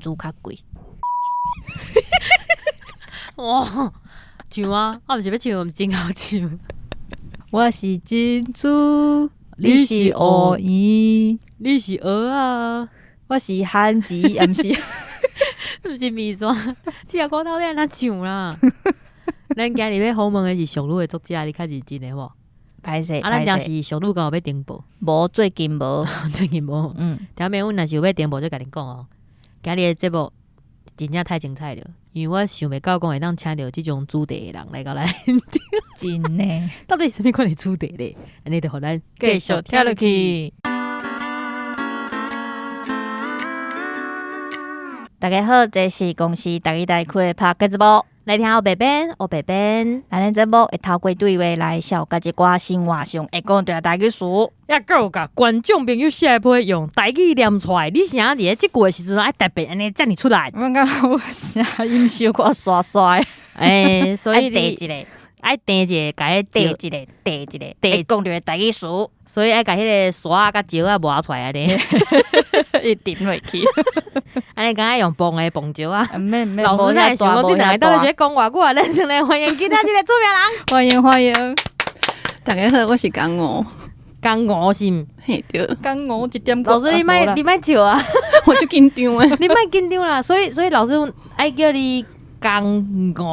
珠较贵。哇，唱啊！我毋是要唱，我们真好唱。我是珍珠，你是乌圆，你是鹅啊，我是番薯，毋是。毋是米线。这个歌到底安怎唱啦？咱今日要访问的是上路的作者，你较认真的无？歹势，咱当时上路敢有要登报？无最近无，最近无。条面阮若是有要登报，就甲恁讲哦。今日的节目真正太精彩了，因为我想袂到讲会当请到即种主题的人来到来。真的，到底是啥物款的主题咧？安尼就互咱继续跳落去。大家好，这是公司大一大开的拍节目，来听黑白边，黑白边。咱的节目会透过对话来消解一寡生活上会讲到台语词，也有甲观众朋友写批用台语念出来，你啥伫即句的时阵爱特别安尼遮尔出来？我感觉我声音小可刷刷的，所以第一个。爱定一个，甲迄第一个，会讲到台语词，所以爱甲迄个刷甲石啊磨出来安尼，一点落去。安尼敢若用蹦的蹦石啊？老师咱想讲，即两个到底是讲偌久啊？咱先来欢迎今仔日个主持人，欢迎。大家好，我是江湖。江湖是毋？嘿对。江湖一点。老师你莫笑啊！我就紧张诶。你莫紧张啦，所以老师爱叫你江湖。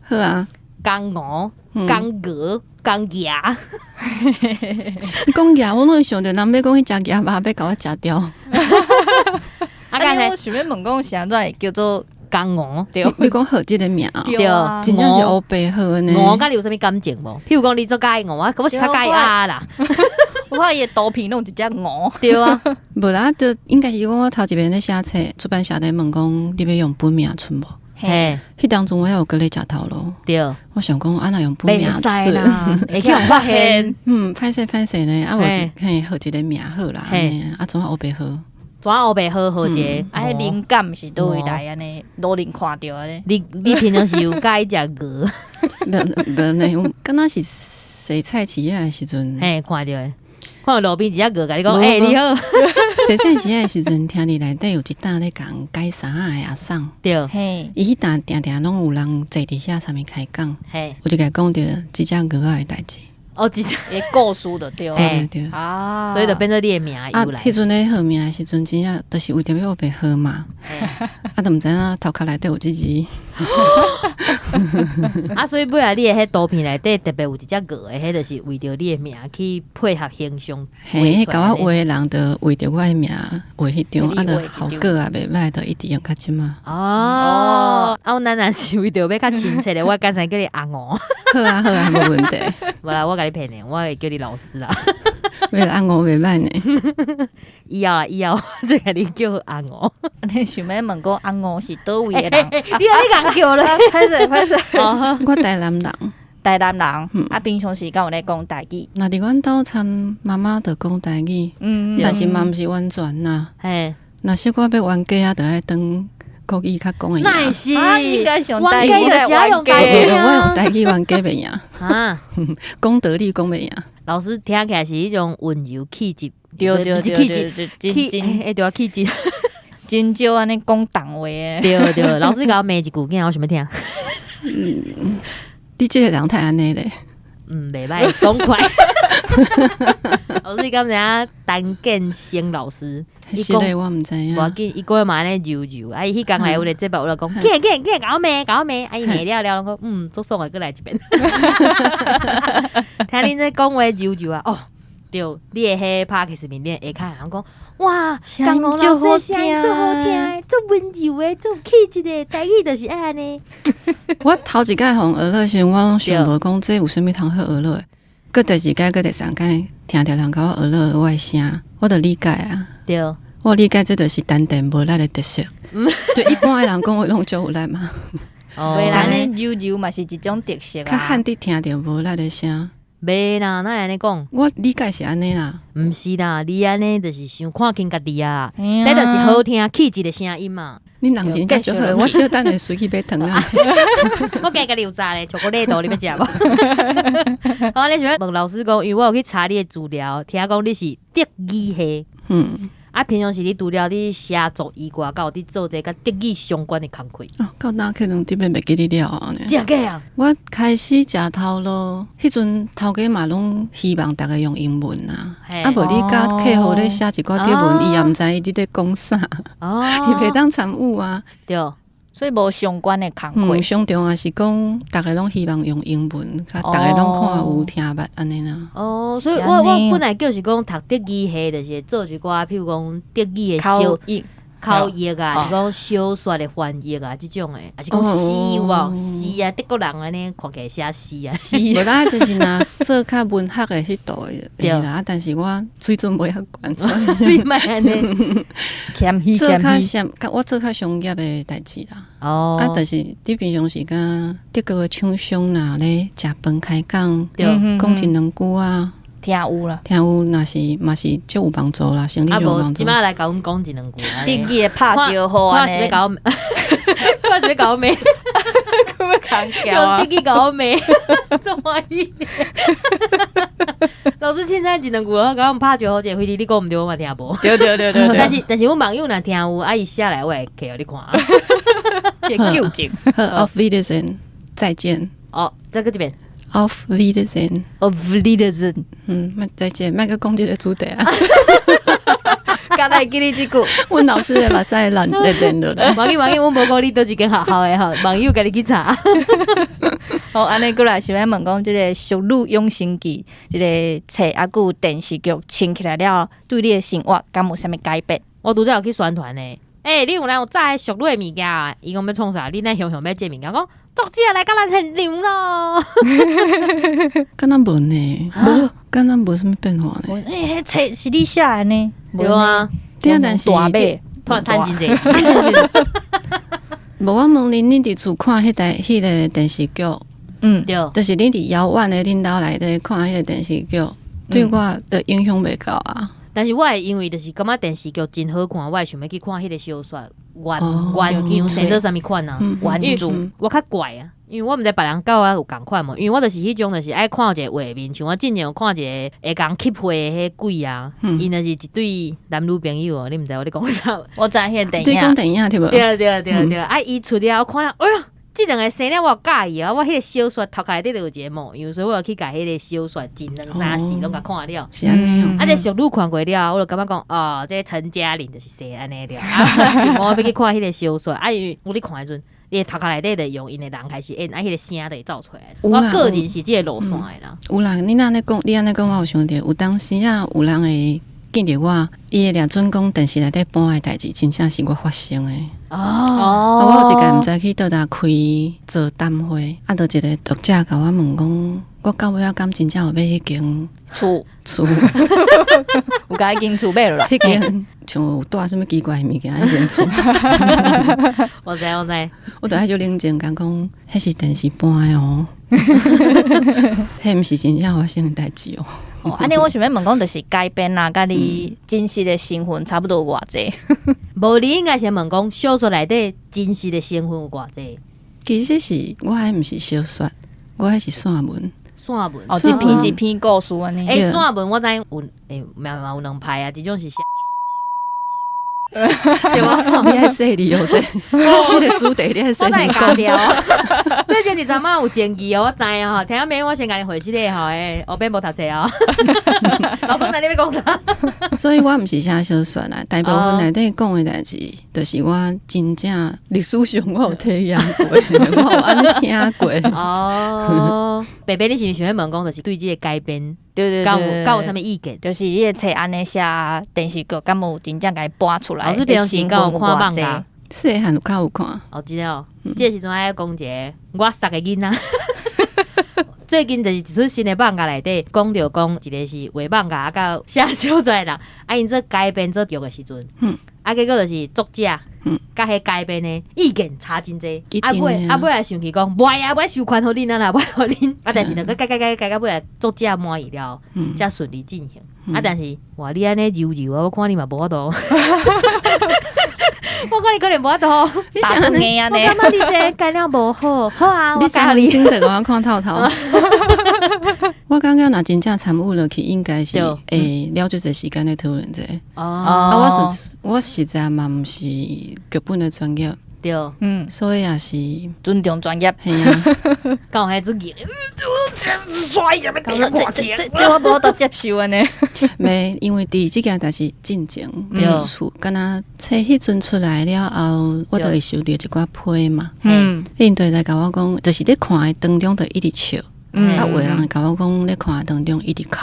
好啊。江湖、江鹅、江牙，你讲牙，我拢会想着人要讲迄只牙肉要甲我食掉。刚才我想要问讲，啥会叫做江湖？对，你讲好即个名，对，真正是黑白好呢。我甲你有啥物感情无？譬如讲你做介我，我是较介啊啦。我看伊的图片弄一只鹅。对啊，无啦，就应该是讲我头一遍咧写册，出版社咧问讲，你要用本名出无？嘿，迄当中我还有搁咧食头路，对，我想讲安那用本名出，会去用发现，歹势呢，啊，我嘿好一个名好啦，啊，总黑白好，总黑白好一个，啊，迄灵感是倒位来安尼，路人看到安尼。你平常是有介食鹅？无呢，敢若是洗菜市的时阵，嘿，看到诶。看到路边一只鹅，甲你讲，你好。洗菜市的时阵，听你内底有一担咧讲改衫的阿桑，对，嘿，伊迄担定定拢有人坐伫遐上面开讲，嘿，我就甲讲着即只鹅仔的代志。哦，一只会故事的对，对啊，所以就变做你的名由来。迄阵咧号名的时阵，真正就是为着要白好嘛，都毋知影头壳内底有即字。所以尾来你的迄图片内底特别有一只鹅的，迄就是为着你的名去配合形象。嘿，甲我画的人就为着我的名画迄张，就效果也袂歹，就一直用到即嘛。咱若是为着要较亲切的，我刚才叫你阿鹅。好啊，无问题。无啦，我甲你骗你，我会叫你老师啦。为了阿鹅袂歹呢。以后就甲你叫阿鹅。你想要问讲阿鹅是倒位的人？你讲叫咧？歹势。我台南人。台南人，平常时敢有咧讲台语。那伫阮兜参妈妈就讲台语，但是嘛毋是完全啦。嘿，若小可要冤家啊，就爱当国语较讲诶。那是应该上台语来冤家。我用台语冤家袂赢。讲道理讲袂赢。老师听起来是迄种温柔气质，对，气质，对啊，气质，真少安尼讲重话诶。对，老师甲我骂一句，囝我想要听。你这个人太安尼咧。袂歹，爽快。老师敢知影陈建生老师？是嘞，我毋知影。无要紧，伊个嘛安尼柔柔，伊迄工来有咧节目，有咧讲，见，甲我骂，伊骂了，讲足爽诶，过来一遍。听恁在讲话柔柔啊，哦，对，你诶迄 Podcast 面顶下骹人讲，哇，江湖老师声音足好听诶，足温柔诶，足有气质诶，台语就是爱安尼。我头一届互学乐时，我拢想无讲这有啥物通好学乐诶。搁第二届，搁第三届，听着人甲我学乐我诶声，我就理解啊。对，我理解这就是单纯无力诶特色。就一般诶人讲话拢足有力嘛。对啦，安尼柔嘛是一种特色啊。较罕得听着无力诶声。袂啦，哪会安尼讲？我理解是安尼啦，毋是啦，你安尼就是想看轻家己啊，这就是好听气质的声音嘛。你人真正足好，我小等下随去买糖啊。我加个油炸咧，巧克力豆你要食无？你想要问老师讲，因为我有去查你的资料，听讲你是德语系，啊，平常时你除了你写作以外，敢有伫做这甲德语相关的工课？哦，到哪去两滴要袂记得了啊？真假啊？我开始食头路，迄阵头家嘛拢希望大家用英文啊，嘿啊无你甲客户咧写一寡德文，伊也毋知伊伫咧讲啥，哦，伊袂当参与啊。对，所以无相关的工课。上重要是讲，大家拢希望用英文，甲大家拢看有听捌安尼啦。哦，所以我本来就是讲读德语系，就是做一寡，譬如讲德语的小口译啊，是讲小说的翻译啊，即种诶，还是讲诗哇，诗啊，德国人安尼看起来写诗啊，诗。无啦，就是若做较文学的迄度的啦，但是我水准无遐悬，所以你莫安尼，做较商，我做较商业的代志啦。哦，啊，但是你平常时甲德国的厂商啦咧食饭开讲，对，讲一两句啊。听有啦，听有，若是嘛是足有帮助啦，生理足有帮助。即摆来甲阮讲一两句。德语的拍招呼安尼，看是要甲我，看是要甲我骂，要扛用德语甲我骂，怎么意？老师凊彩一两句，我甲我们拍招呼一个回题，你讲毋对，我嘛听无。对。但是阮网友若听有，啊伊写来我会摕互你看。纠正。Auf Wiedersehen，再见。哦，再搁一遍。Auf Wiedersehen， Auf Wiedersehen，再见，莫个讲即个主题啊！刚才记你即句，阮老师的目屎烂咧练落来。网友，阮无讲你倒一间学校的吼，网友甲你去查。好，安尼过来想要问讲，即个《俗女养生记》即个册啊，佮有电视剧穿起来了，对你的生活敢有啥物改变？我拄则有去宣传呢。你有人有炸俗女的物件啊？伊讲要创啥？你那熊要这物件讲。作者来甲咱很牛咯，敢若无呢？敢若无啥物变化呢？迄册是你写的呢？对啊，对啊，但是大买突然趁真济。无我问恁，恁伫厝看迄个电视剧，对，就是恁伫遥远的恁兜内底看迄个电视剧，对我的影响袂高啊。但是我会因为就是感觉电视剧真好看，我会想要去看迄个小说原样生做啥物款啊？原著我较怪啊，因为我毋知别人甲我有共款嘛，因为我就是迄种就是爱看一个画面，像我之前有看一个会讲吸血的迄鬼啊，因就是一对男女朋友哦，你毋知我咧讲啥？我知迄个电影，你讲电影对无？对，啊伊出了我看了，哎哟！即两个生了我有介意啊！我迄个小说头壳内底就有一个模样，所以我有去甲迄个小说前两三时拢甲看了。是安尼哦。啊，这俗女看过了，我就感觉讲，哦，这陈嘉玲就是生安尼了。啊，像我要去看迄个小说，啊，因为我咧看迄阵，伊头壳内底就用因的人开始演，啊，迄个声就会走出来。我个人是即个路线的啦。有啦，你安尼讲，我有想到，有当时啊，有人会见着我，伊会掠准讲电视内底播的代志，真正是我发生的。我有一个毋知去倒搭开座谈会，啊，就一个读者甲我问讲，我到尾啊，敢真正有买迄间厝，有甲迄间厝买落来，迄间像有带什么奇怪的物件，迄间厝。我知，我就爱就冷静讲，迄是电视播的哦，迄毋是真正发生的代志哦。安尼我想要问讲，就是改编啦，甲你真实的身份差不多偌济？无你应该先问讲，小说内底真实的身份有偌济？其实是我迄毋是小说，我迄是散文。散文哦，一篇一篇故事安尼。散文我知有有两派啊，一种是对吧？你爱说你哦，这个主题你爱说我你讲掉。最近一阵仔有前期哦，我知啊吼，听下面我先甲你回去咧吼，后边无读册哦。老师，你要讲啥？所以我毋是写小说啦，大部分内底讲的代志，就是我真正历史上我有体验过，我有安尼听过。哦，伯伯，你是毋是想要问讲，就是对这个改编，对，甲有啥物意见？就是伊个册安尼写电视剧，敢有真正甲伊播出来？老师平常时敢有看放假？细汉有较有看。哦，知道。这时阵爱讲一个我杀个囡仔。最近就是一出新的放假内底，讲着讲一个是画放假到写小说的人，啊因做改编做剧的时阵，结果就是作者，甲迄改编的意见差真济，尾来想起讲，袂啊，我收款互恁啦，袂互恁，但是改到尾来作者满意了，才顺利进行。但是哇，你安尼揉啊，我看你嘛无法度。我看你可能无法度，你想安尼啊？我感觉你这改了无好，好啊，你三分钟就给我看透透。我感觉若真正参与落去，应该是对会了解这时间来讨论者。哦，我实在嘛毋是剧本的专业，对，所以也是尊重专业。嘿啊，刚还自己，这我无得接受的呢。没因为第即件代志进前伫厝，敢若册迄阵出来了后，我就会收到一寡批嘛。因就来甲我讲，就是咧看的当中就一直笑，啊，有的人会甲我讲咧看的当中一直哭。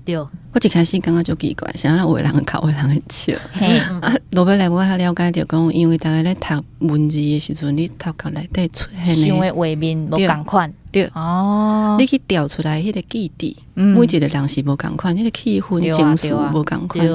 对，我一开始感觉就奇怪，啥有的人会哭，有的人会笑。啊，落尾来我较了解着讲，因为大家咧读文字的时阵，你头壳内底出现想的的画面无共款。对哦，你去调出来迄个记忆，每一个人是无共款，迄个气氛、情绪无共款。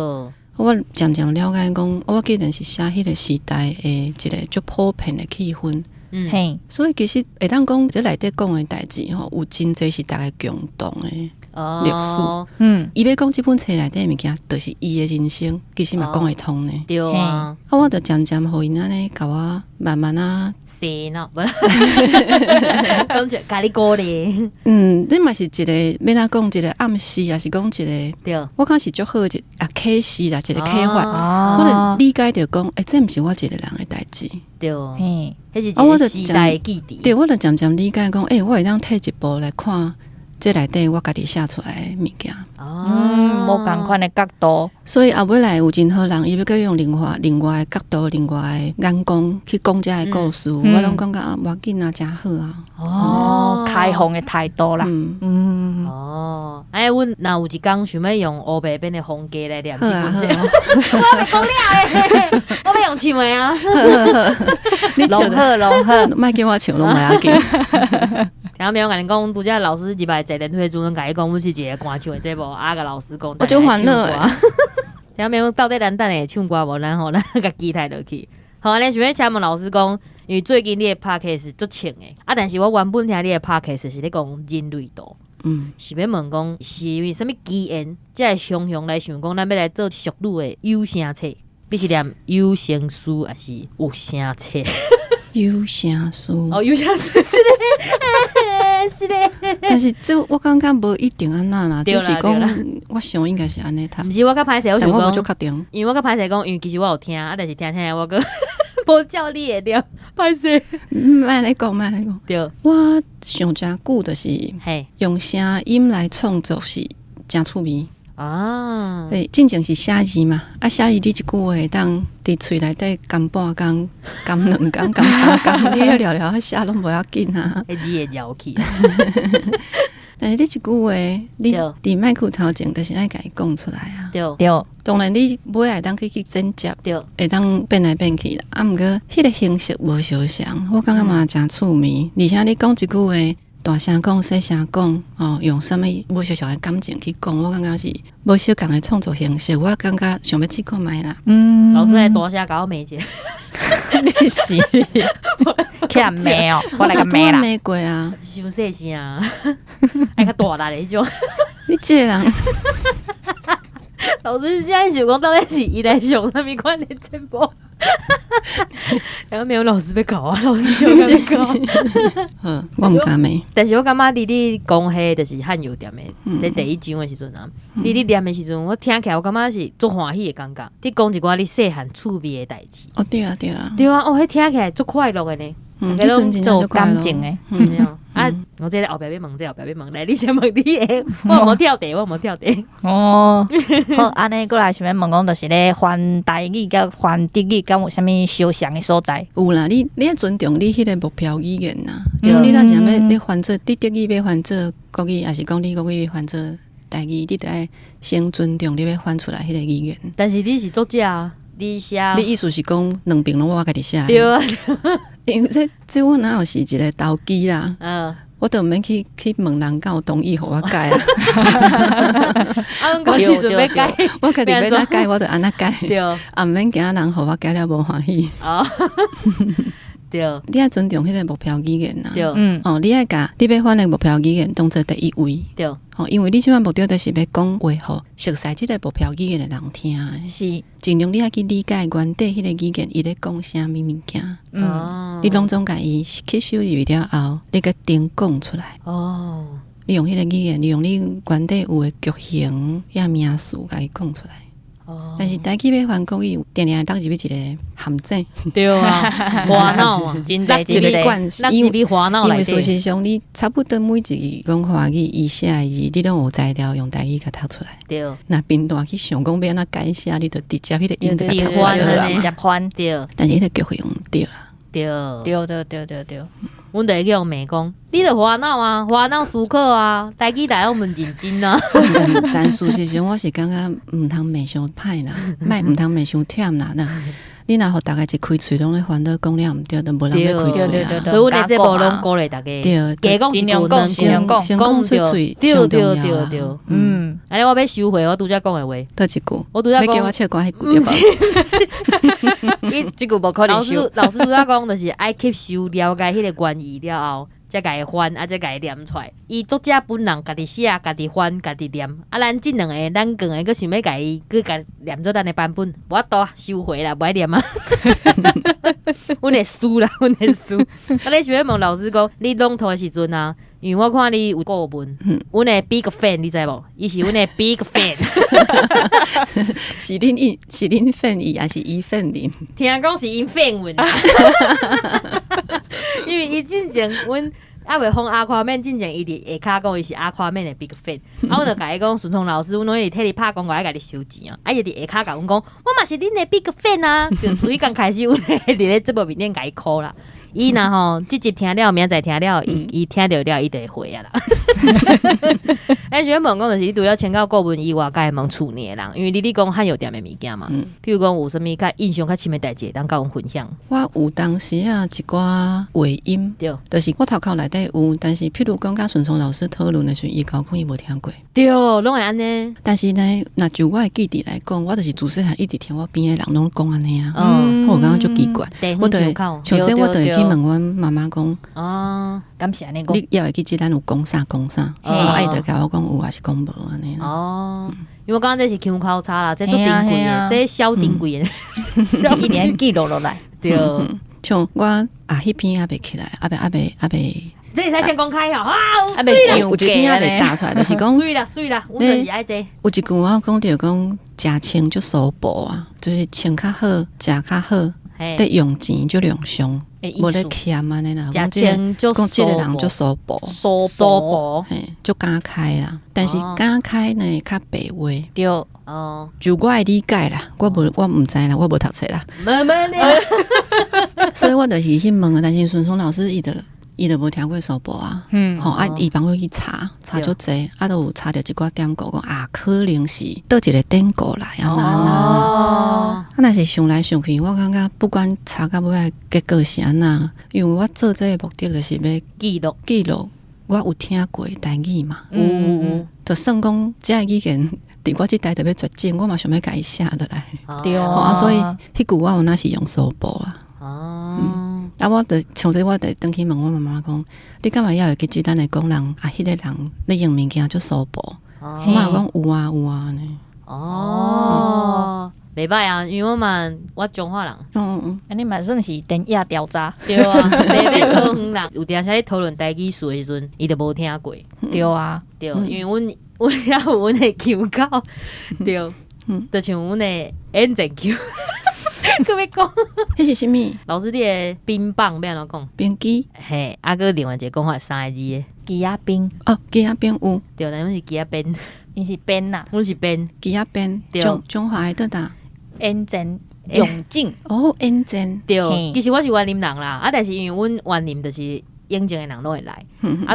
我渐渐了解讲，我既然是写迄个时代的一个足普遍的气氛，嘿，所以其实会当讲这内底讲的代志吼，有真侪是大家共同的历史。伊要讲这本册内底物件，就是伊的人生，其实嘛讲会通呢。对啊，我就渐渐互因安尼甲我慢慢啊。是喏，不啦，讲就咖喱锅咧，这嘛是一个要哪讲一个暗示，也是讲一个，对，我讲是足好一启示啦，一个启发，哦我就理解着讲，这毋是我一个人的代志。对，嘿，迄是一个时代的记忆。对，我就渐渐理解讲，我会当退一步来看这内底我家己写出来的物件。无共款的角度，所以后尾来有真好人，伊要佮用另外的角度、另外的眼光去讲这个故事，我拢感觉无要紧啊，真好啊。哦，开放的态度啦。哦，哎，阮若有一工想要用黑白边的风格来念这本册，我要讲了诶，我要用唱的啊。你融合，莫叫我唱拢袂要紧。然后没有甲你讲，拄则老师入来坐电梯主任甲伊讲，阮是一个歌唱的节目，甲老师讲，我就烦恼诶。然后没有到底咱等下唱歌无？咱甲期待落去。好，安尼想要请问老师讲，因为最近你的 podcast 足清诶，但是我原本听你的 podcast 是咧讲人类图。是要问讲是因为什么机缘，才会雄雄来想讲，咱要来做俗语的有声册，你是念有声书还是有声册？有声书哦，有声书是咧，是咧。但是这我感觉无一定安那啦，就是讲我想应该是安尼读。毋是我较歹势，我想讲，但我无足确定，因为我较歹势讲，因为其实我有听，但是听我个无照你会了，歹势。莫来讲，莫来讲。对，我上真久就是嘿，用声音来创作是真趣味。啊，进前是写字嘛，写字你一句话当伫喙内底干半工、干2工、干3工，你了了写拢无要紧啊。迄字会绕去。但是你一句话，你伫麦克头前，就是爱甲伊讲出来啊。对，当然你尾会当去剪接，对，会当变来变去啦。毋过迄个形式无相像，我感觉嘛真趣味。而且你讲一句话，大声讲、细声讲，用什么无小小的感情去讲，我感觉是无小共的创作形式。我感觉想要试看觅啦。老师来大声甲我骂者，你是欠骂哦，我来个骂啦，骂过啊，伤细声啊，爱较大力的迄种。你这个人，老师现在想讲到底是伊来上啥物款的节目？然后没有老师要搞啊，老师就要搞。我毋敢骂。但是我感觉你讲迄就是汉药店的，在第一章的时阵啊，你念的时阵，我听起来我感觉是足欢喜的感觉。你讲一寡你细汉趣味的代志。哦，对啊，对啊，对啊，哦，迄听起来足快乐的呢。迄阵真正有感情诶。啊，我这个后壁要问，后壁要问，来，你先问你的，我无跳地，我无跳地。哦，好，安尼过来想要问讲，就是咧翻台语甲翻德语，敢有啥物相像的所在？有啦，你要尊重你迄个目标语言呐。就你若想要你翻做，你德语要翻做国语，还是讲你国语要翻做台语，你得爱先尊重你要翻出来迄个语言。但是你是作者啊，你写，你意思是讲两边拢我家己写？对啊，因为这我哪有是一个投机啦。我都毋免去问人敢有同意互我改啊。我时阵要改，我家己要哪改，我就安那改。对，毋免惊人互我改了无欢喜。哦，对，你爱尊重迄个目标语言呐。对，你爱甲你要翻的目标语言当做第一位。对，因为你即摆目标就是要讲话互熟悉即个目标语言的人听的。是，尽量你爱去理解原底迄个语言伊咧讲啥物物件。你拢总甲伊吸收入了后，你个顶讲出来。你用迄个语言，你用你原底有诶句型呀名词，甲伊讲出来。但是台语要翻国语，定定当入去一个陷阱。对啊，花脑啊，真落侪真侪惯那是比花脑来因为事的。实上，你差不多每一字讲华语以下的字，你拢有材料用台语甲读出来。对那频道去想讲要安怎改写，你就直接迄个音甲读出来就对好了嘛。直接翻，对但是迄个句会用唔对啦。对，对，阮就会叫骂讲，你著花脑啊，花脑思考啊，台语来我们认真啊。但事实上，我是感觉毋通骂伤歹啦，莫毋通骂伤忝啦。那你若互大家一开喙拢咧烦恼讲了毋对，就无人要开喙对啊。所以阮的节目拢鼓励大家，对，加讲一句，能尽量讲先讲出喙对上重对要啦。对，嗯，安尼我要收回我拄则讲的话，倒一句，我拄则讲要叫我。切关迄句对吧？伊这句无可能修。老师拄则讲，就是爱吸收了解迄个原意了后，才甲伊翻，才甲伊念出来。伊作者本人家己写、家己翻、家己念。咱即两个，咱更个想要甲伊，甲念做咱的版本，无法度收回啦，无爱念啊。阮会输啦，阮会输。你想要问老师讲，你拢头的时阵啊？因为我看你有顾问，阮的 big fan 你知无？伊是阮的 big fan。是恁粉伊，还是伊粉恁？听讲是因绯闻啦，因为伊之前阮还未封阿夸面，之前伊伫下骹讲伊是阿夸面的 big fan，啊，我就甲伊讲顺通老师，阮拢会替你拍广告，爱甲你收钱啊，啊，伊伫下骹甲阮讲，我嘛是恁的 big fan 啊，就自伊刚开始，阮会伫咧节目面顶甲伊 call 啦。伊若吼，即集听了，明仔载听了，伊听着了，伊就会回啊啦。咱想问讲，就是你除了请教顾问以外，甲会问厝内的人，因为你讲汉药店的物件嘛，譬如讲有啥物较印象较深的代志，当甲阮分享。我有当时啊一寡话音，对就是我头壳内底有，但是譬如讲甲顺聪老师讨论的时候，伊讲伊无听过。对，拢会安尼。但是呢，若就我的记忆来讲，我就是自细汉一直听我边的人拢讲安尼啊，我感觉就奇怪。我就像这我就会去问阮妈妈讲，敢是安尼讲？你也会记咱有讲啥讲啥，我爱就甲我讲有还是讲无安尼啦。哦，因为我刚刚这是腔口差啦，这做顶贵的，这小顶贵的，一年记录落来。对，像我迄篇也袂起来，也袂。这才先公开哦，啊，有一篇也袂打出来，就是讲水啦，我就是爱这。有一句我讲着讲，食清就收补啊，就是清较好，食较好，得用钱就量上，无咧欠安尼啦。食清就讲这个人就收补，收补，就敢开啦。但是敢开呢，较白话。对，哦，就我的理解啦，我毋知啦，我无读册啦，慢慢的。所以我就是去问啊。但是顺聪老师伊就无听过收补啊，伊帮我去查足济，都有查着一寡点故讲啊，可能是倒一个典故来啊，那是想来想去，我感觉不管查到尾结果是安那，因为我做这个目的就是要记录我有听过台语嘛，就算讲这个语言伫我这代特别绝境，我嘛想要甲伊写落来，对所以迄句我有那是用收补啊。我就像这，我就登去问我妈妈讲，你干嘛要会记住咱的工人啊？迄个人咧用物件就收补，我妈讲有啊呢。袂歹啊，因为我中华人，安尼嘛算是电影调查。对啊，北高雄人有定时咧讨论台语词的时阵，伊就无听过。对啊，对，因为阮也有阮的腔口，对，就像阮的演正腔。佮要讲，迄是啥物？老师，你的冰棒要安怎讲？冰机嘿，个另外一个讲法3个字的鸡仔冰哦，鸡仔冰有，对，但阮是鸡仔边，伊是边呐，阮是边鸡仔边，中华的倒搭，延前永靖哦，延前对，其实我是园林人啦，但是因为阮园林就是永靖的人拢会来，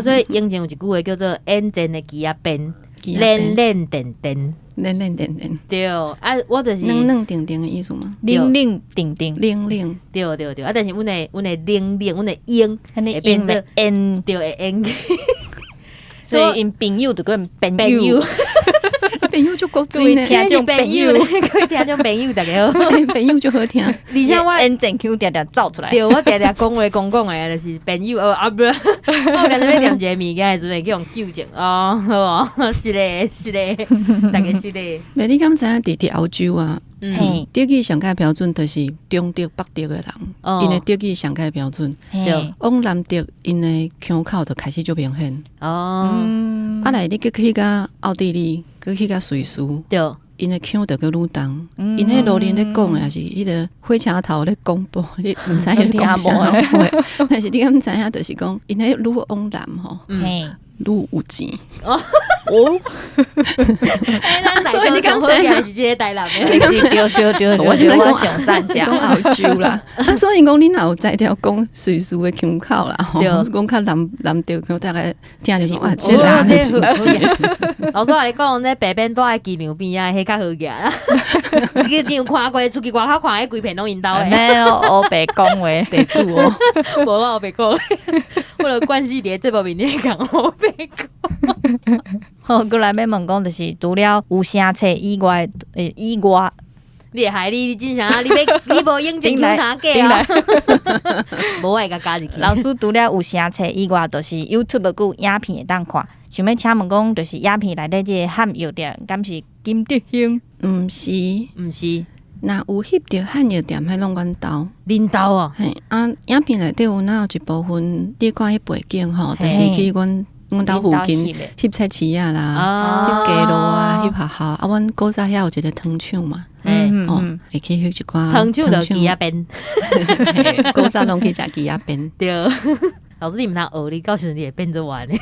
所以永靖有一句话叫做延前的鸡仔边，练练点点。冷点，对，我就是冷定定的意思吗？冷定定，对，但是阮的冷，阮的英会变做因，对，会英，所以因朋友就跟朋友，朋友就够水呢，听众朋友各位听众朋友大家好，朋友就好听。而且我N 整 Q 条条造出来，对，我常常讲话讲的，就是朋友不，我常常要念一个物件的时阵，去用纠正哦，好哦，是嘞，大家是嘞。你敢知影伫澳洲啊？嘿，德语上界标准就是中德北德的人，因为德语上界标准，嘿，往南德因的腔口就开始就明显。哦，啊来，你去到奥地利，去到瑞士，对，因的腔就个愈重，因迄路人咧讲的也是迄个火车头咧广播，你毋知影讲啥话，但是你敢知影，就是讲因迄愈往南吼，嘿，愈有钱。哦，所以你刚才是这个台南的，对，我觉得我想善讲讲，澳洲啦，所以讲你若有在条讲瑞士的腔口啦，吼，讲较南调腔，大概听着讲哇，这人就有钱。老师话你讲，这北边住在机场边啊，迄较好行啦。你机场看过，出去外口看，迄规片拢因兜的。没有欧北讲话，地主哦，无我白讲，我著关系伫这部面咧讲我白讲。好，过来要问讲，就是除了有声册以外，厉害你真想啊！你无用情 Q 他假啊！无我会甲加入去。老师除了有声册以外，就是 YouTube 有影片会当看。想要请问讲，就是影片内底这个汉药店，敢是金德兴？毋是，毋是，若有翕着汉药店，迄拢阮兜。恁兜啊？嘿，影片内底有哪有一部分，你看迄背景吼，就是去阮兜附近翕菜市啊啦，翕街路啊，翕学校啊。阮古早遐有一个糖厂嘛，会去翕一寡糖厂就鸡仔边，古早拢去食鸡仔边。对，老师你毋通学，你到时你会变做完的。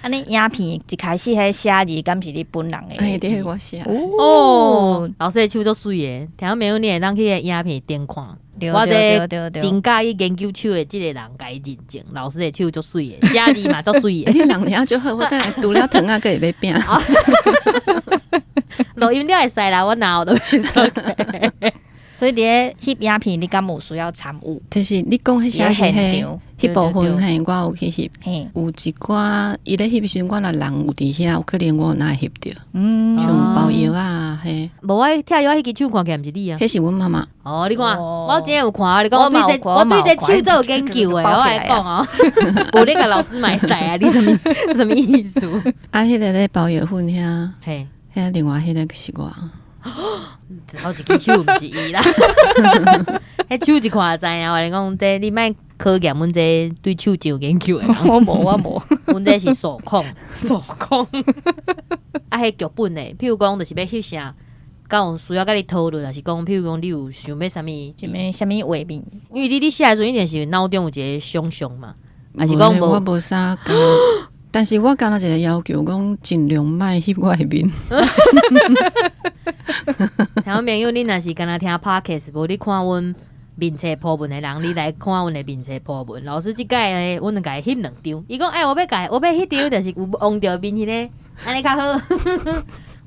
安尼影片一开始迄写字，敢是你本人的？哎，对，我写。哦，老师的手足水的，听到没有？你会当去个影片顶看。我这真介意研究手的即个人，甲伊认证，老师的手足水的，写字嘛足水的。你人了就好，我等下除了糖啊，个会要变。录音了会使啦，我哪有都会使。所以伫翕影片，你敢有需要参与？就是你讲迄写是迄部分嘿，我有去翕，有一寡伊咧翕时阵，我若人有伫遐，有可能我哪会翕着，像包药啊，嘿。无我跳药迄支手看起来毋是你啊？迄是阮妈妈。哦，你看，我真有看，你讲我对这手做有研究诶，我来讲哦。无你甲老师买晒啊？你什么意思？啊，迄个咧包药粉遐，嘿，遐另外迄个是我。好一支手毋是伊啦，迄手一看知影。我来讲，这你莫考验阮这对手真有研究诶。我无，阮这是手控。啊，迄剧本诶，譬如讲，就是要翕啥，敢有需要甲你讨论，还是讲，譬如讲，你有想要啥物？啥物画面？因为你写诶时阵，一定是脑中有一个想象嘛，还是讲我无啥讲。但是我敢若一个要求，讲尽量莫翕我的面。听朋友，你若是敢若听 podcast， 无你看阮面册破文的人，你来看阮的面册破文。老师即届咧，阮就甲伊翕2张。伊讲，我要翕迄张，就是有往着面迄个，安尼较好。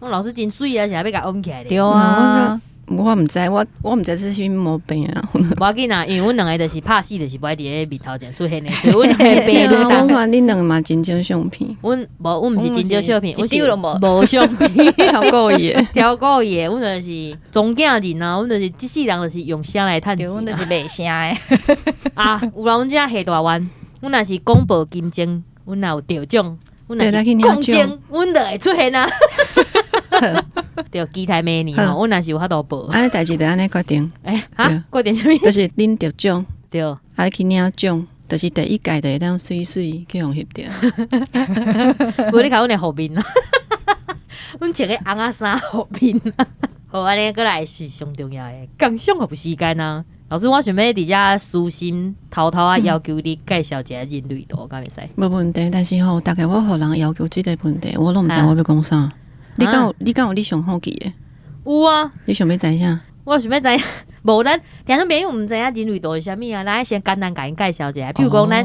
我老师真水啊，是要甲往起来的。对啊。我毋知，我毋知这是毛病啊。无要紧啊，因为阮两个就是拍死，就是不爱伫咧面头前出现的，所以阮会白我看恁两个嘛真少相片。阮毋是真少相片，一张都无相片，超过伊的，超过伊的。阮就是总囝人啊，阮就是即世人就是用声来趁钱。阮就是卖声的啊，有人阮遮下大湾，阮若是广播金钟，阮若有得奖，阮若是共奖，阮就会出现啊。对，机台美女吼，阮若是有法度报。安尼代志就安尼决定。决定啥物？就是恁得奖，对，啊去领奖，就是第一届就会当水水去用翕着。无你甲阮的后面啊，阮穿个红仔衫后面啊。好，安尼过来是上重要的，共享服务时间啊。老师，我想要伫遮私心偷偷啊要求你介绍一下人类图，敢袂使？无问题，但是大概我互人要求即个问题，我拢毋知我要讲啥。你敢有你上好奇的？有啊。你想要知影？我想要知影，无咱听众朋友毋知影人类图是啥物啊？咱先简单甲因介绍一下。譬如讲，咱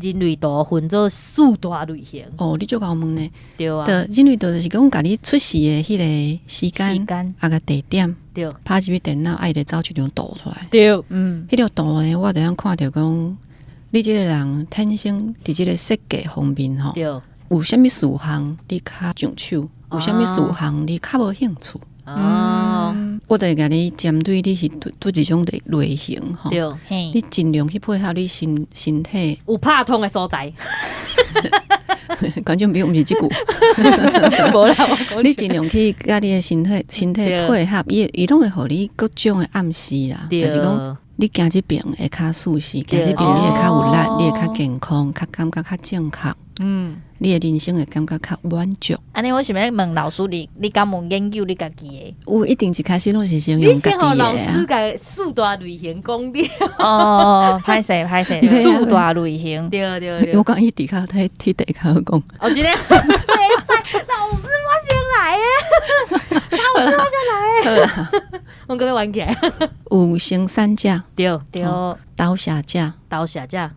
人类图分做4大类型。你就甲我问呢？对啊。人类图就是讲，甲你出世的迄个时间，个地点，对，拍入去电脑，会走一张图出来。对，迄条图呢，我就通看到讲，你即个人天生伫即个设计方面吼，对，有啥物事项你较上手，有啥物事项你较无兴趣。我就会甲你针对你是拄一种类型吼，对，你尽量去配合你身体。有拍通的所在，观众朋友毋是即句，无啦，我讲你尽量去甲你的身体配合，伊拢会互你各种的暗示啦，就是讲你行即边会较舒适，行即边你会较有力，你会较健康，较感觉较正确。你的人生会感觉较满足。安尼，我想要问老师你敢有研究你家己的？有一定一开始拢是先你用家先互老己的师甲四大类型讲了，哦，歹势歹势，四大类型。对对对。我讲伊底下替底下讲，哦，今天老师我先来诶，老师我先来诶。我搁要玩起来。有生产者、对对，刀下者。刀下架，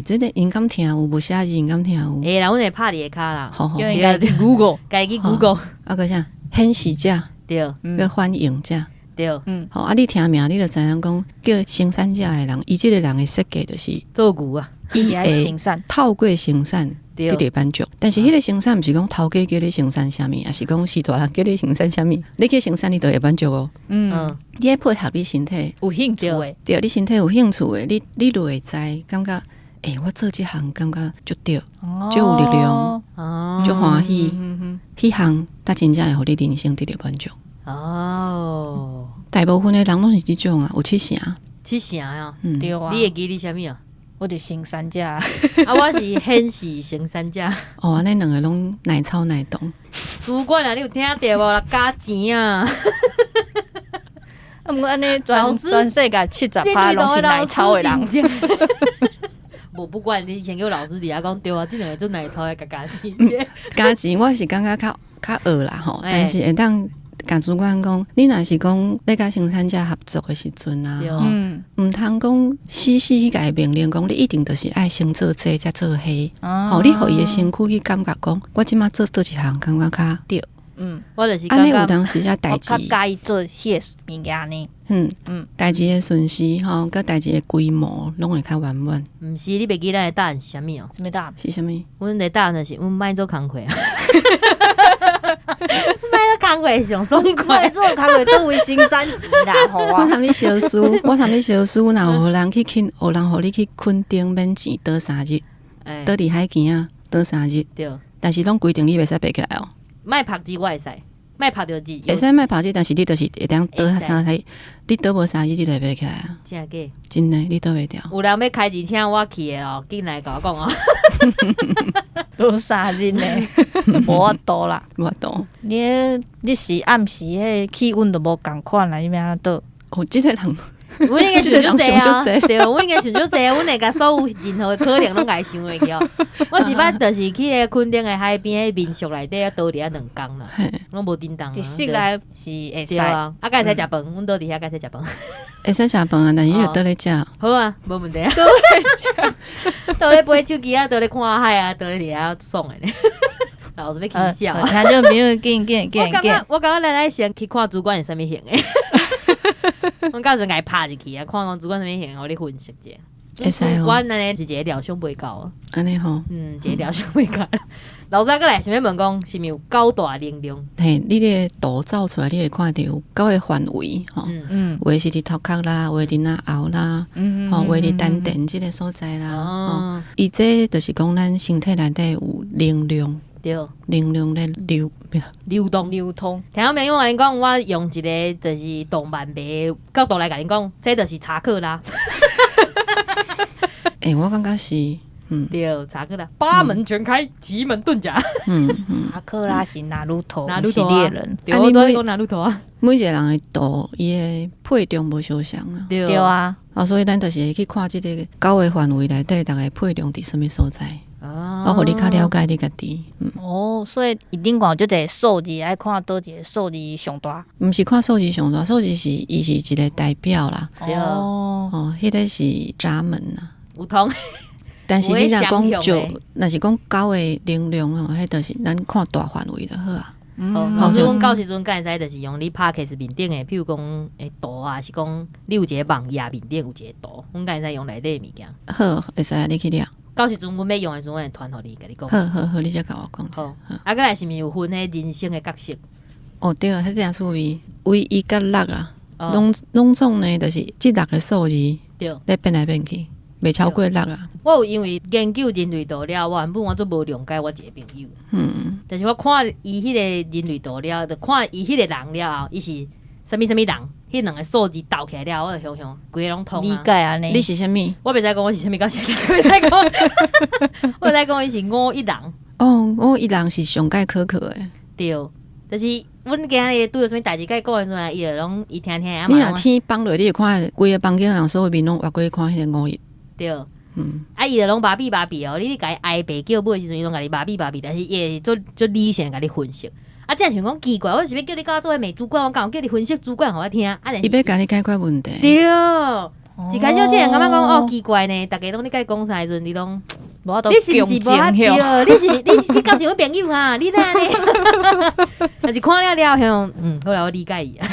这个因敢听有无写字因敢听有？会啦，阮会拍伫下骹啦，好好，叫人家去 Google。家己 Google，啊个啥显示者、对个反应者。对，好啊，你听名你就知影讲叫生产者的人，伊即个人的设计就是做牛啊，伊来行善，透过生产对得到满足。但是迄个生产毋是讲头家叫你生产啥物，也是讲是大人叫你生产啥物，你去生产你就会满足哦。你要配合你身体，有兴趣诶，对，你身体有兴趣的，你就会知感觉，我做这项感觉就对，就有力量，就欢喜。迄项才真正会互你人生得到满足。哦，大部分的人拢是即种啊，有7成。7成啊，对啊。你会记你啥物啊？我就生产者，啊，我是显示生产者。哦，安尼两个拢耐操耐动。主管啊，你有听到无啦？加钱啊！毋过安尼全世界70%拢是耐操的人。我不管你先叫老师底下讲对啊，这两个做耐操的加钱。加钱我是感觉较学啦吼，但是会当甲主管讲，你若是讲你甲生产者合作的时阵啊，毋通讲死去甲伊命令讲，你一定就是爱先做这才做迄。你互伊的身躯去感觉讲，我即马做倒一项感觉较对。我就是安尼有当时遮代志，我较介意做迄个物件呢。代志的顺序吼，甲代志的规模拢会较圆满。毋是，你袂记咱的答案是啥物哦？什么答案？是啥物？阮的答案就是阮莫做工课啊，莫做工课上爽快。做工课都为新三级啦，好啊。我参你小书，若有人去有人互你去垦丁免钱倒3日，倒伫海边啊倒3日，对，但是拢规定你袂使爬起来哦。莫拍字我会使，莫拍着字。会使莫拍字，但是你就是会当倒3日，你倒无3日你就会爬起来啊。真假？真诶，你倒袂掉。有人要开钱请我去的哦，紧来甲我讲哦。倒3日呢，无法度啦。我懂。你是暗时迄气温都无共款啦，你要安怎倒？哦，即个人。我应该想就这啊，对，我应该想就这，阮会甲所有任何可能拢甲想会去哦。我是捌就是去个垦丁的海边的民宿内底倒伫遐2工啦，拢无叮当啊。伫室内是会使啊，敢会使食饭，阮倒伫遐敢会使食饭。会使食饭啊，但是就倒咧食。好啊，无问题啊。倒咧食，倒咧飞手机啊，倒咧看海啊，倒咧伫遐爽诶咧。老师要起笑啊！听众朋友，紧，我感觉咱爱先去看主管是啥物型诶。阮到时甲伊拍入去啊，看讲主管啥物型，互你分析者。会使哦。阮安尼是一个疗伤袂到啊。安尼吼。一个疗伤袂到。老师再来想要问讲，是毋是有高大能量？嘿，你个图照出来，你会看到有9个范围吼。有的是伫头壳啦，有的伫哪后啦，有的伫丹田即个所在啦。伊这就是讲咱身体内底有能量。对，能量咧流动。听众朋友，我跟你讲，我用一个就是动漫迷角度来甲你讲，这就是查克拉。我感觉是，对，查克拉，八门全开，奇门遁甲。查克拉是拿鲁头，拿鲁头猎人。对，我都是讲拿鲁头啊。每一个人的图，伊的配重无相像啊。对啊，所以咱就是会去看即个9个范围内底，大概配重伫什么所在。我互你较了解你家己。所以一定讲就得数字，爱看倒一个数字上大。毋是看数字上大，数字伊是一个代表啦。迄个是闸门啦。有通。但是你若讲就，若是讲9个能量吼，迄就是咱看大范围就好啊。所以阮到时阵敢会使，就是用你 Podcast 面顶的，譬如讲图啊，是讲你有一个网页面顶有一个图，阮敢会使用内底的物件。好，会使啊，你去了。到时阵阮要用的时阵，我会传互你，甲你讲。好，你才甲我讲。好，啊，过来是毋是有分迄人生的角色？哦，对啊，迄真趣味，为1甲6啦，哦拢总呢，就是这6个数字对。咧变来变去，袂超过6啦。我有因为研究人类图了，我原本我做无谅解我一个朋友，但是我看伊迄个人类图了，就看伊迄个人了后，伊是什么人，迄2个数字斗起来了，我就想规个拢通理啊。解安尼你。是啥物？我袂使讲我是啥物角色，我袂使讲，我袂使讲伊是5一人，哦，我一人是上界可的。对。就是阮今日拄着啥物代志，甲伊讲的时阵，伊就拢伊听啊你若天放落，你会看规个房间人所有面拢越过去看迄个5一。对。啊，伊就拢麻痹哦，你甲伊挨白叫尾的时阵，伊拢甲你麻痹，但是伊会做理性甲你分析。啊，这想讲奇怪，我是要叫你甲我做美主管，我讲叫你分析主管，互我听。啊，伊要甲你解决问题。对，一开始这人感觉讲哦奇怪呢，逐个拢你甲伊讲啥时阵，你拢你是毋是无法对？你敢是阮朋友哈？你哪呢？但是看了像后来我理解伊啊。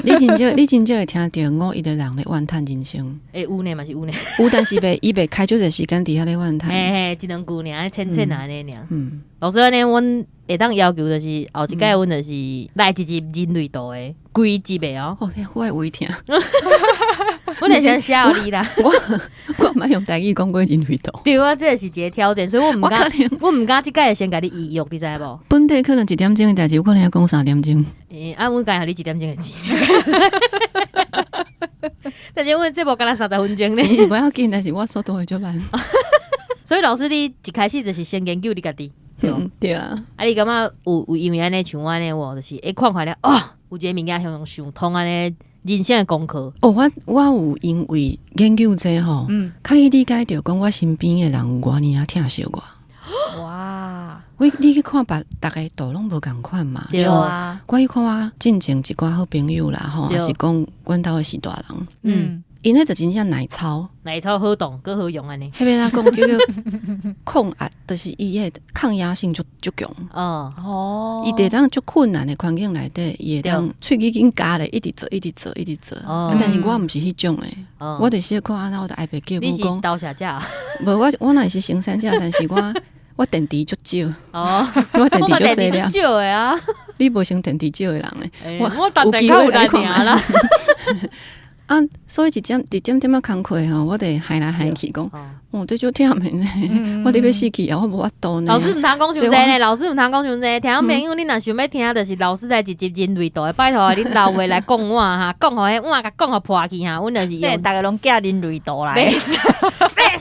你真少会听到5一的人咧怨叹人生。有呢嘛是有呢。有，但是伊袂开足侪时间伫遐咧怨叹。嘿，一两句尔，欠安尼尔。老师安尼，阮会当要求就是后一届阮就是来一集人类图的规集的哦。哦，我会听。阮会先写互你啦。我毋捌用台语讲过人类图。对啊，这是一个挑战，所以我毋敢即届先甲你预约，你知无？本地可能1点钟的代志，有可能要讲3点钟。阮甲互你1点钟的钱。但是阮这无敢若30分钟呢。钱不要紧，但是我速度会足慢。所以老师你一开始就是先研究你家己。对啊，你感觉有因为安尼像我安尼，我就是看了哦，有一个物件想通安尼人生的功课。哦，我有因为研究这吼，较去理解到讲我身边的人有偌尔啊疼惜我。哇，你去看大家图拢无共款嘛？对啊，我去看我进前一寡好朋友啦吼，也是讲阮兜的是大人，因迄就真正奶草好动，搁好用安尼。迄边咱讲叫抗压，就是伊迄抗压性足强。哦，伊伫当足困难的环境内底，伊会当喙齿紧夹咧，一直做。但是我毋是迄种诶，我就是看安那我就爱白叫你是讲，刀下架？无我若是生产者，但是我电池足少。哦，我电池足细了。少诶啊！你无生电池少诶人诶，我电池较有力尔啦。啊，所以一点工课吼，我得喊来喊去讲，这就忝诶呢，我得要死去啊，我无法度呢。老师毋通讲伤济呢，老师毋通讲伤济。听朋友，你若想要听，就是老师在一集人类图的，拜托恁老话来讲我哈，讲互迄我甲讲互破去哈，阮就是用。大家拢寄人类图来，袂使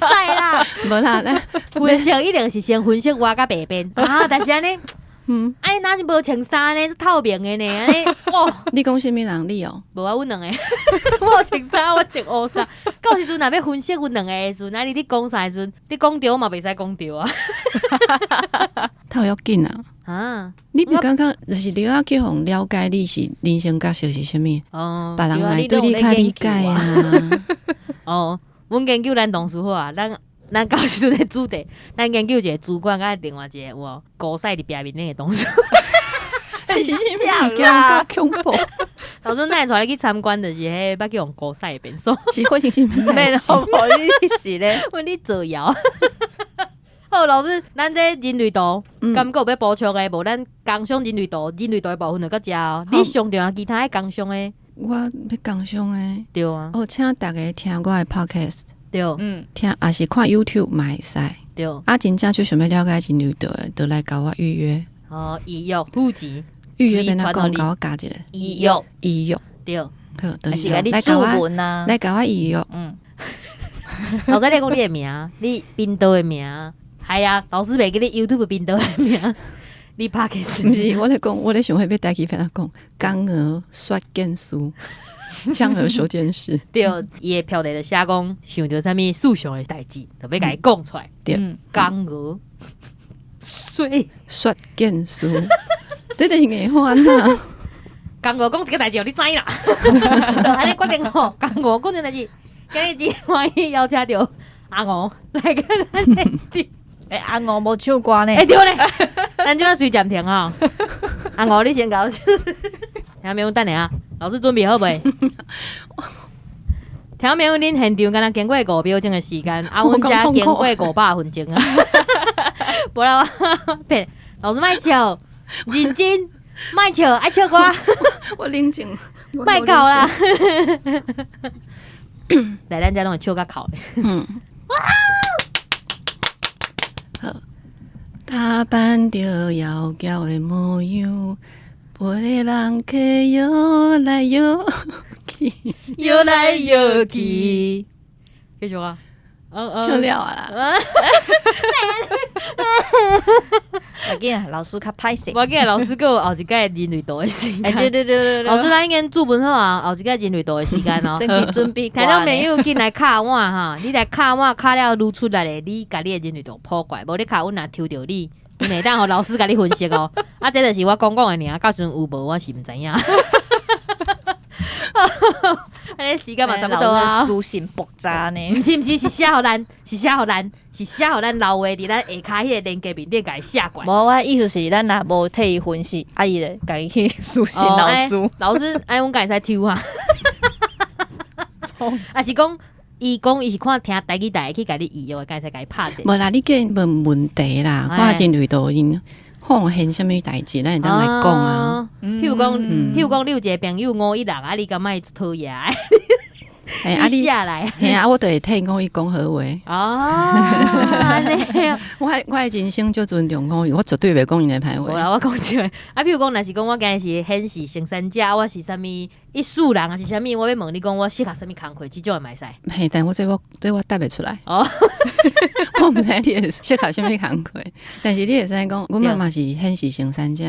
啦，无啦，分析一定是先分析我甲白边啊，但是安尼。哎，哪是无穿衫呢？透明的呢？安尼哇！你讲啥物人你哦？无啊，阮两个，我穿衫，我穿乌衫。到时阵若要分析阮两个的时阵，啊，你讲啥时阵？你讲对，我嘛袂使讲对啊。他有要紧啊！啊，你别感觉就是你要叫互了解你是人生角色是啥物？哦，别人来对你较理解啊。哦，阮研究咱同事好啊，咱到时阵的主题，咱研究一个主管，甲另外一个有高赛伫壁面那个同事。你是啥物件？恐怖！老师，咱带你去参观，就是迄捌去用高赛的变数，是发生什么代志？你是咧，问你造谣。好，老师，咱这人类图，感觉有要补充的无？咱工商人类图的部分就到这哦。你上着其他的工商的？我要工商的。对啊。哦，请大家听我的 podcast。对，听也是看 YouTube 嘛会使。对，啊，真正就想要了解人类图的，就来甲我预约。哦，预约户籍，预约变哪讲，甲我加一个。预约。对，好，就是来甲我来甲我预约。老师，你讲你的名，你频道的名，系啊，老师袂记你 YouTube 频道的名，你 podcast 毋是？我咧讲，我咧想要带去变哪讲，江娥说件事。江河说件事，对，伊的标题就写讲想到啥物事上的代志，就要甲伊讲出来。对，江河说件事，这就是硬翻啊！江河讲一个代志，你知啦？就安尼决定吼，江河讲一个代志，今日真欢喜邀请到阿五来跟咱的。阿五无唱歌呢？对咧，咱就要随暂停哈。阿五，你先搞。还没有等下啊，老师准备好未？听没有？恁现场敢若经过5秒钟的时间，啊，阮遮经过500分钟啊！不然骗老师卖笑，认真卖笑，爱笑我，我冷静，卖搞啦！来咱遮拢会笑甲哭咧。好，打扮着妖娇的模样，陪人客摇来摇去，摇来摇去，继续啊！唱了啊啦！要紧啊，老师较歹势。我记得老师还有后一届人类图的时间。对，老师咱已经注本好啊，后一届人类图的时间哦。等去准备。听众朋友进来敲碗哈，你来敲碗敲了愈出来的，你家你的人类图破怪，无你敲阮若抽着你，你会当互老师甲你分析哦。啊，这就是我讲的尔，到时阵有无我是毋知影。安尼时间嘛差不多啊。书信爆炸呢？毋是是写互咱，是写互咱老话伫咱下骹迄个连接面顶甲伊写过。无，我意思是咱若无替伊分析，啊伊咧家己去书信老师。老师，阮家会使抽啊。啊是讲，伊讲伊是看听台语台去甲你译哦，家会使甲伊拍者。无啦，你计问问题啦，看人类图因奉献什么代志，咱会当来讲啊。譬如讲，你有一个朋友516啊，你敢卖讨厌？你下来，嘿啊，我就会替511讲好话。哦，安尼啊，我的人生就尊重511，我绝对袂讲因的歹话。无啦，我讲一个啊，譬如讲，若是讲我今日是显示生产者，我是啥物一数人，还是啥物，我要问你讲，我适合啥物工课，即种会袂使。嘿，但我答袂出来。哦，我毋知你会适合啥物工课，但是你会使讲，阮妈妈是显示生产者，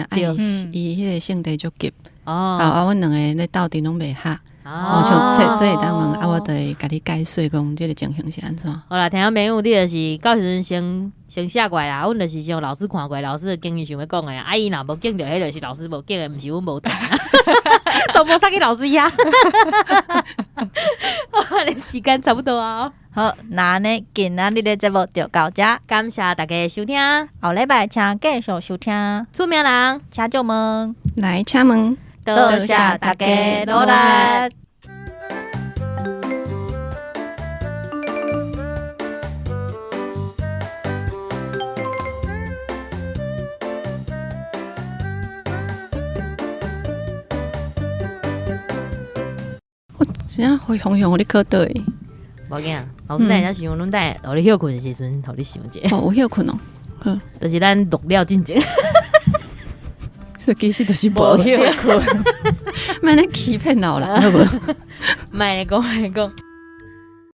伊迄个性地足急。啊，阮两个咧斗阵拢袂合。我像这会当问啊，我就会甲你解说讲，这个情形是安怎。好啦，听众朋友，你就是到时阵先写过来啦。阮就是像老师看过，老师的经验想要讲的。啊，伊若无见着，迄就是老师无见的，毋是阮无谈。总无啥给老师呀。时间差不多啊。好，那呢，今仔日的节目就到这，感谢大家收听。后礼拜请继续收听。出名人，请就问，来请问。多谢大家努力。我真正会雄雄，我咧考倒诶。无紧啊，老师等下想阮等下你休困的时阵，互你想者。哦，有休困哦。好，就是咱录了进前。这其实就是无休困，莫咧欺骗老人，好无？莫咧讲，莫咧讲。